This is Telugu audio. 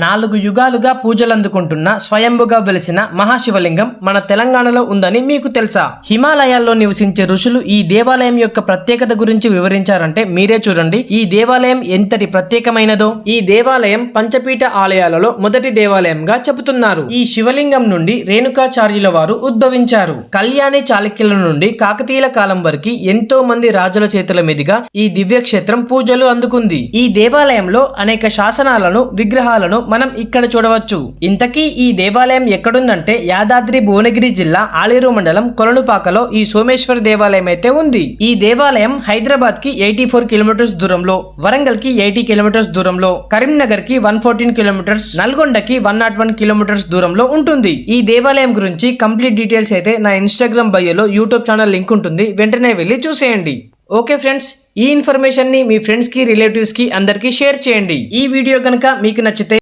4 యుగాలుగా పూజలందుకుంటున్న స్వయంభుగా వెలిసిన మహాశివలింగం మన తెలంగాణలో ఉందని మీకు తెలుసా? హిమాలయాల్లో నివసించే ఋషులు ఈ దేవాలయం యొక్క ప్రత్యేకత గురించి వివరించారంటే మీరే చూడండి ఈ దేవాలయం ఎంతటి ప్రత్యేకమైనదో. ఈ దేవాలయం పంచపీఠ ఆలయాలలో మొదటి దేవాలయంగా చెబుతున్నారు. ఈ శివలింగం నుండి రేణుకాచార్యుల వారు ఉద్భవించారు. కళ్యాణి చాళుక్యుల నుండి కాకతీయుల కాలం వరకు ఎంతో మంది రాజుల చేతుల మీదుగా ఈ దివ్యక్షేత్రం పూజలు అందుకుంది. ఈ దేవాలయంలో అనేక శాసనాలను, విగ్రహాలను మనం ఇక్కడ చూడవచ్చు. ఇంతకీ ఈ దేవాలయం ఎక్కడుందంటే యాదాద్రి భువనగిరి జిల్లా ఆలేరు మండలం కొలనుపాకలో ఈ సోమేశ్వర దేవాలయం అయితే ఉంది. ఈ దేవాలయం హైదరాబాద్ కి 84 కిలోమీటర్స్ దూరంలో, వరంగల్ కి 80 కిలోమీటర్స్ దూరంలో, కరీంనగర్ కి 114 కిలోమీటర్స్, నల్గొండకి 101 కిలోమీటర్స్ దూరంలో ఉంటుంది. ఈ దేవాలయం గురించి కంప్లీట్ డీటెయిల్స్ అయితే నా ఇన్స్టాగ్రామ్ బయోలో యూట్యూబ్ ఛానల్ లింక్ ఉంటుంది, వెంటనే వెళ్ళి చూసేయండి. ఓకే ఫ్రెండ్స్, ఈ ఇన్ఫర్మేషన్ ని మీ ఫ్రెండ్స్ కి, రిలేటివ్స్ కి అందరికీ షేర్ చేయండి. ఈ వీడియో కనుక మీకు నచ్చితే